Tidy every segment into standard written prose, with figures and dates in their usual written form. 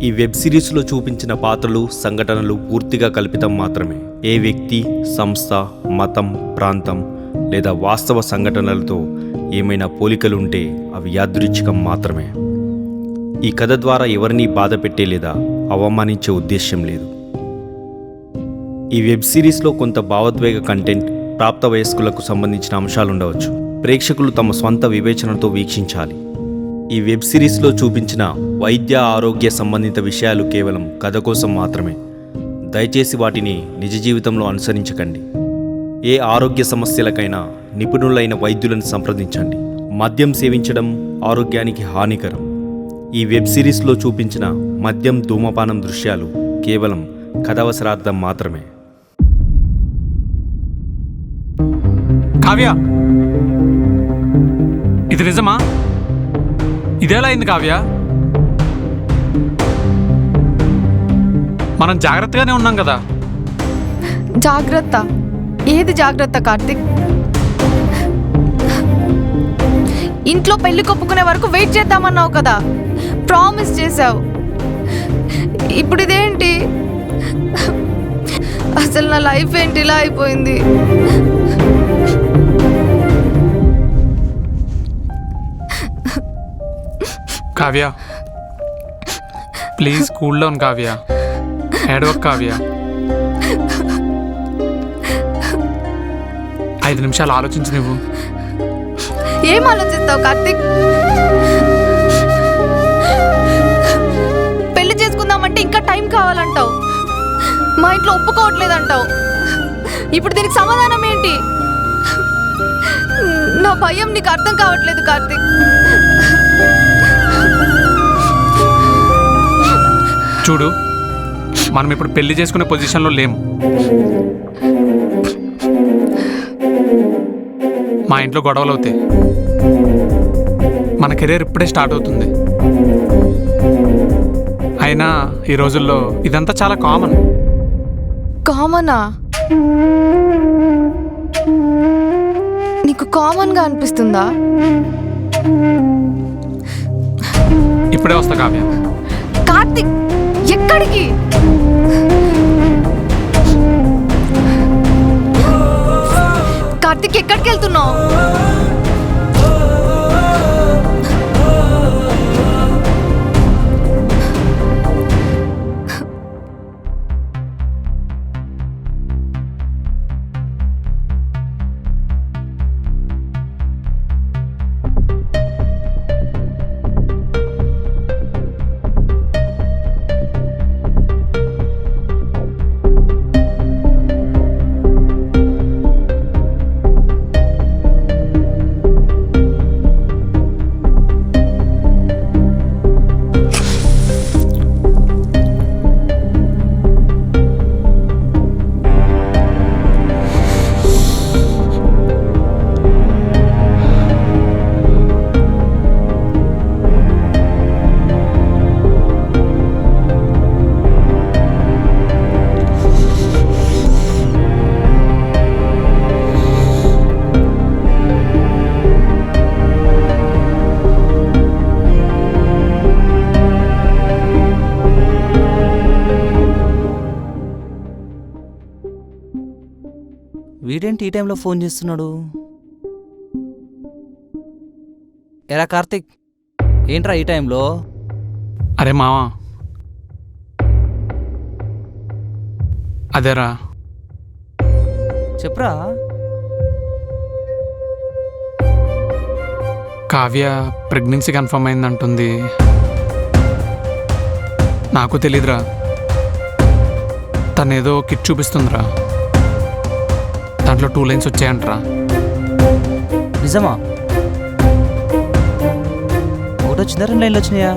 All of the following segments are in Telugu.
ఈ వెబ్ సిరీస్లో చూపించిన పాత్రలు సంఘటనలు పూర్తిగా కల్పితం మాత్రమే. ఏ వ్యక్తి, సంస్థ, మతం, ప్రాంతం లేదా వాస్తవ సంఘటనలతో ఏమైనా పోలికలుంటే అవి యాదృచ్ఛికం మాత్రమే. ఈ కథ ద్వారా ఎవరినీ బాధ పెట్టే లేదా అవమానించే ఉద్దేశ్యం లేదు. ఈ వెబ్ సిరీస్లో కొంత భావోద్వేగ కంటెంట్, ప్రాప్త వయస్కులకు సంబంధించిన అంశాలుండవచ్చు. ప్రేక్షకులు తమ స్వంత వివేచనతో వీక్షించాలి. ఈ వెబ్ సిరీస్లో చూపించిన వైద్య ఆరోగ్య సంబంధిత విషయాలు కేవలం కథ కోసం మాత్రమే. దయచేసి వాటిని నిజ జీవితంలో అనుసరించకండి. ఏ ఆరోగ్య సమస్యలకైనా నిపుణులైన వైద్యులను సంప్రదించండి. మద్యం సేవించడం ఆరోగ్యానికి హానికరం. ఈ వెబ్ సిరీస్లో చూపించిన మద్యం, ధూమపానం దృశ్యాలు కేవలం కథావసరార్థం మాత్రమే. కావ్య, ఇది నిజమా? ఇదేలా అయింది కావ్య? మనం జాగ్రత్తగానే ఉన్నాం కదా. జాగ్రత్త? ఏది జాగ్రత్త కార్తిక్? ఇంట్లో పెళ్లి కొప్పుకునే వరకు వెయిట్ చేద్దామన్నావు కదా, ప్రామిస్ చేసావు. ఇప్పుడు ఇదేంటి? అసలు నా లైఫ్ ఏంటి ఇలా అయిపోయింది? Kavya, please cool down Kavya. ఏడవకు కావ్య. 5 నిమిషాలు ఆలోచించి నువ్వు. ఏం ఆలోచిస్తావు కార్తిక్? పెళ్లి చేసుకుందామంటే ఇంకా టైం కావాలంటావు. మా ఇంట్లో ఒప్పుకోవట్లేదంటావు. ఇప్పుడు దీనికి సమాధానం ఏంటి? నా భయం నీకు అర్థం కావట్లేదు కార్తిక్. చూడు, మనం ఇప్పుడు పెళ్లి చేసుకునే పొజిషన్లో లేము. మా ఇంట్లో గొడవలు అవుతాయి. మన కెరీర్ ఇప్పుడే స్టార్ట్ అవుతుంది. అయినా ఈ రోజుల్లో ఇదంతా చాలా కామన్. కామనా? నీకు కామన్గా అనిపిస్తుందా? ఇప్పుడే వస్తా కావ్య. కార్తిక్, ఎక్కడికి? కార్తిక్, ఎక్కడికి వెళ్తున్నావు? వీడేంటి ఈ టైంలో ఫోన్ చేస్తున్నాడు? ఎరా కార్తిక్, ఏంట్రా ఈ టైంలో? అరే మావా, అదేరా. చెప్పరా. కావ్య ప్రెగ్నెన్సీ కన్ఫర్మ్ అయిందంటుంది. నాకు తెలీదురా. తనేదో కిట్ చూపిస్తుందిరా. దాంట్లో 2 లైన్స్ వచ్చాయంటరా. నిజమా? ఒకటి వచ్చిందా, 2 లైన్లు వచ్చినాయా?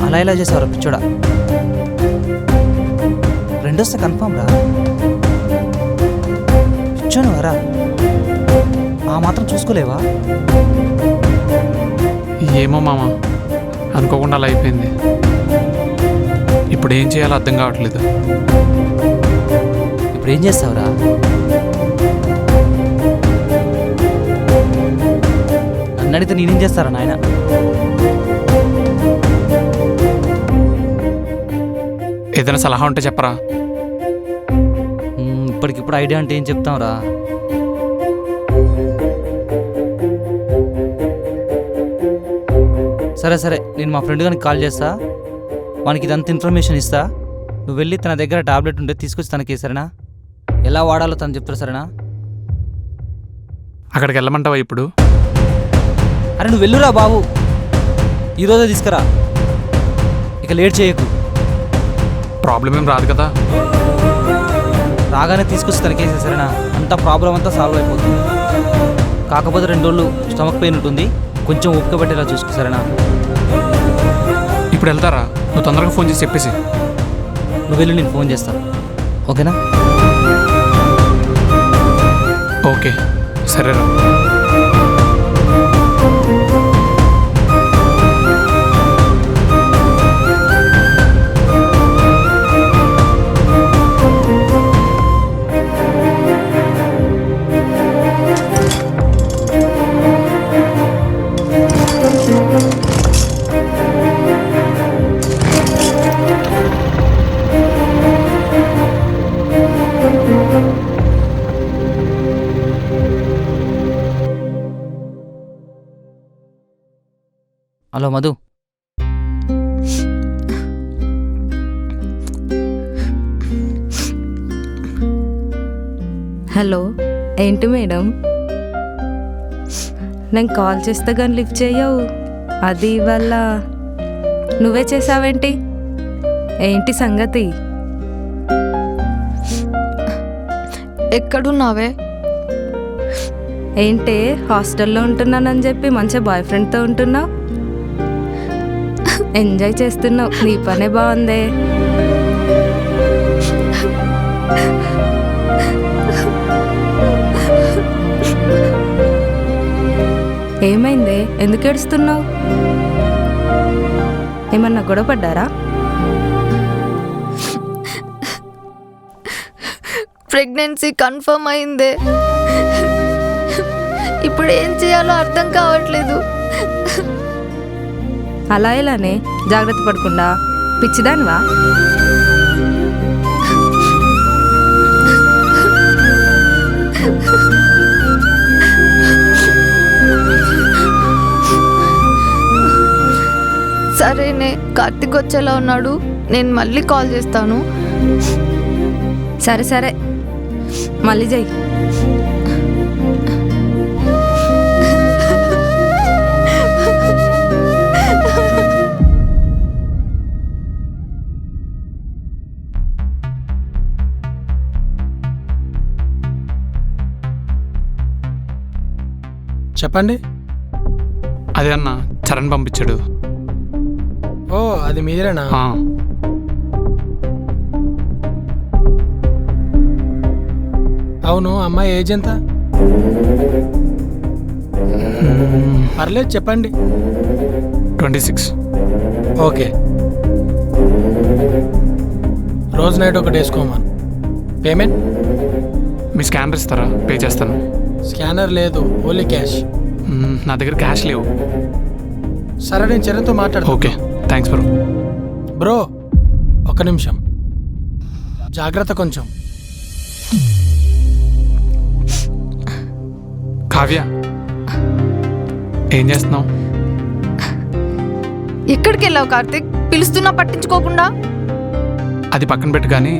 అలా ఇలా చేసావురా పిచ్చోడా. 2 వస్తే కన్ఫామ్ రా. పిచ్చోను వరా, ఆ మాత్రం చూసుకోలేవా? ఏమో మామ, అనుకోకుండా అలా అయిపోయింది. ఇప్పుడు ఏం చేయాలో అర్థం కావట్లేదు. ఇప్పుడు ఏం చేస్తావురా? నన్ను అడిగితే నేనేం చేస్తారా నాయన? ఏదైనా సలహా ఉంటే చెప్పరా. ఇప్పటికిప్పుడు ఐడియా అంటే ఏం చెప్తాంరా? సరే సరే, నేను మా ఫ్రెండ్ గారికి కాల్ చేస్తా, వానికి ఇదంతా ఇన్ఫర్మేషన్ ఇస్తా. నువ్వు వెళ్ళి తన దగ్గర టాబ్లెట్ ఉంటే తీసుకొచ్చి తనకి సరేనా? ఎలా వాడాలో తను చెప్తారు సరేనా? అక్కడికి వెళ్ళమంటావా ఇప్పుడు? అరే నువ్వు వెళ్ళురా బాబు, ఈరోజే తీసుకురా, ఇక లేట్ చేయకు. ప్రాబ్లం ఏం రాదు కదా? రాగానే తీసుకొచ్చి తనకేసే సరేనా? అంతా ప్రాబ్లం అంతా సాల్వ్ అయిపోతుంది. కాకపోతే 2 రోజులు స్టమక్ పెయిన్ ఉంటుంది, కొంచెం ఓపిక పట్టేలా చూసుకో సరేనా? ఇప్పుడు వెళ్తారా? నువ్వు తొందరగా ఫోన్ చేసి చెప్పేసి. నువ్వు వెళ్ళి నేను ఫోన్ చేస్తాను, ఓకేనా? ఓకే సరేరా. హలో మధు. హలో, ఏంటి మేడం? నేను కాల్ చేస్తే కానీ లిఫ్ట్ చేయవు, అది ఇవాళ నువ్వే చేసావేంటి? ఏంటి సంగతి? ఎక్కడున్నావే? ఏంటి హాస్టల్లో ఉంటున్నానని చెప్పి మంచి బాయ్ ఫ్రెండ్తో ఉంటున్నావు, ఎంజాయ్ చేస్తున్నావు, నీ పనే బాగుందే. ఏమైంది, ఎందుకు ఏడుస్తున్నావు? ఏమన్నా గొడవ పడ్డారా? ప్రెగ్నెన్సీ కన్ఫర్మ్ అయిందే, ఇప్పుడు ఏం చేయాలో అర్థం కావట్లేదు. అలా ఇలానే జాగ్రత్త పడకుండా పిచ్చిదానివా? సరేనే, కార్తిక్ వచ్చేలా ఉన్నాడు, నేను మళ్ళీ కాల్ చేస్తాను. సరే సరే, మళ్ళీ చెయ్యి. చెప్పండి. అదే అన్న, చరణ్ పంపించాడు. ఓ అది మీరేనా? ఆ, అవును, అమ్మాయి ఏజ్ ఎంత? పర్లేదు చెప్పండి. 26. ఓకే, రోజు నైట్ ఒకటి వేసుకోమా. పేమెంట్ మీ స్కానర్ ఇస్తారా? పే చేస్తాను. స్కానర్ లేదు, ఓన్లీ క్యాష్. నా దగ్గర క్యాష్ లేవు. సరే, నేను చరణ్తో మాట్లాడతా. Okay thanks bro. బ్రో ఒక్క నిమిషం, జాగ్రత్త కొంచెం. కావ్య, ఏం చేస్తున్నావు? ఎక్కడికి వెళ్ళావు కార్తిక్? పిలుస్తున్నా పట్టించుకోకుండా. అది పక్కన పెట్టు, కానీ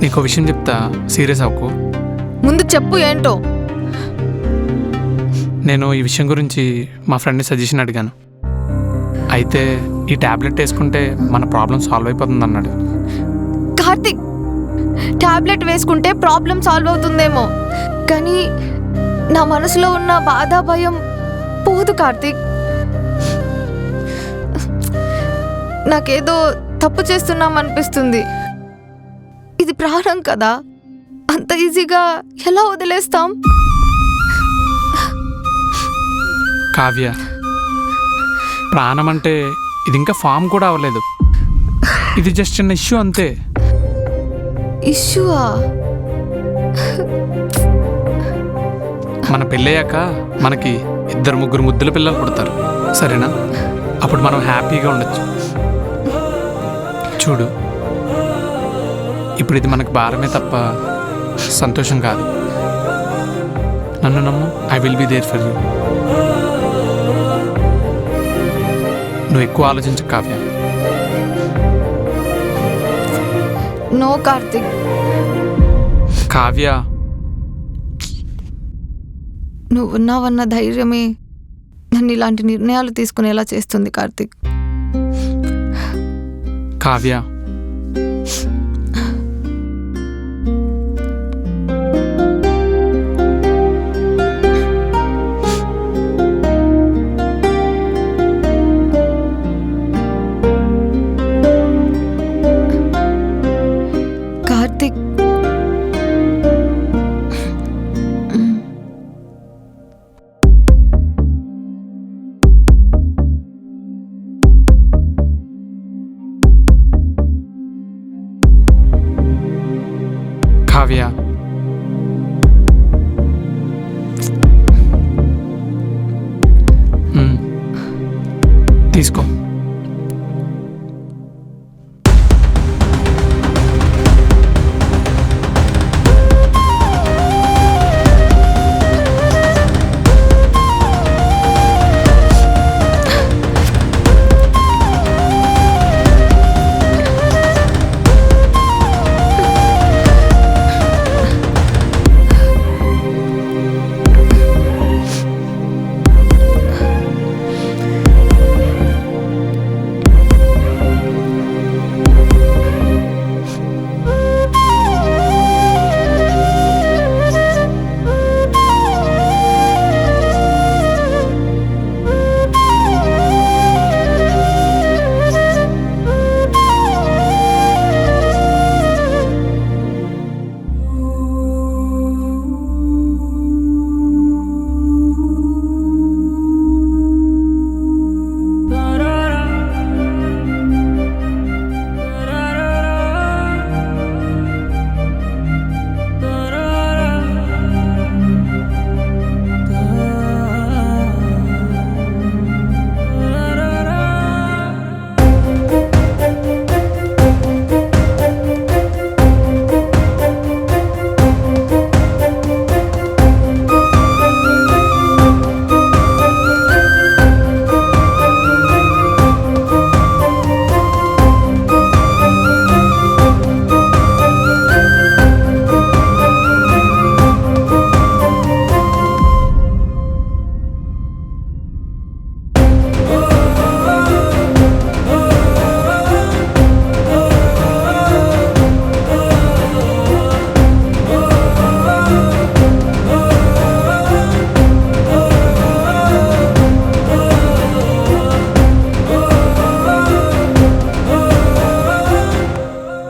నీకు విషయం చెప్తా, సీరియస్ అవ్వకు. ముందు చెప్పు ఏంటో. నేను ఈ విషయం గురించి మా ఫ్రెండ్ని సజెషన్ అడిగాను. అయితే ఈ ట్యాబ్లెట్ వేసుకుంటే మన ప్రాబ్లం సాల్వ్ అయిపోతుంది అన్నాడు. కార్తిక్, టాబ్లెట్ వేసుకుంటే ప్రాబ్లం సాల్వ్ అవుతుందేమో, కానీ నా మనసులో ఉన్న బాధ భయం పోదు కార్తిక్. నాకేదో తప్పు చేస్తున్నాం అనిపిస్తుంది. ఇది ప్రాణం కదా, అంత ఈజీగా ఎలా వదిలేస్తాం? కావ్య, ప్రాణం అంటే ఇది ఇంకా ఫామ్ కూడా అవ్వలేదు. ఇది జస్ట్ చిన్న ఇష్యూ అంతే. ఇష్యూవా? మన పెళ్ళయ్యాక మనకి 2-3 ముద్దుల పిల్లలు పుడతారు, సరేనా? అప్పుడు మనం హ్యాపీగా ఉండొచ్చు. చూడు, ఇప్పుడు ఇది మనకు భారమే తప్ప సంతోషం కాదు. నన్ను నమ్ము, I will be there for you. నువ్వు ఎక్కువ ఆలోచించు కావ్య. నో కార్తిక్, కావ్య, నువ్వు ఉన్నావన్న ధైర్యమే నన్ను ఇలాంటి నిర్ణయాలు తీసుకునేలా చేస్తుంది కార్తిక్. కావ్య, కార్తిక్, కావ్య, తీసుకో.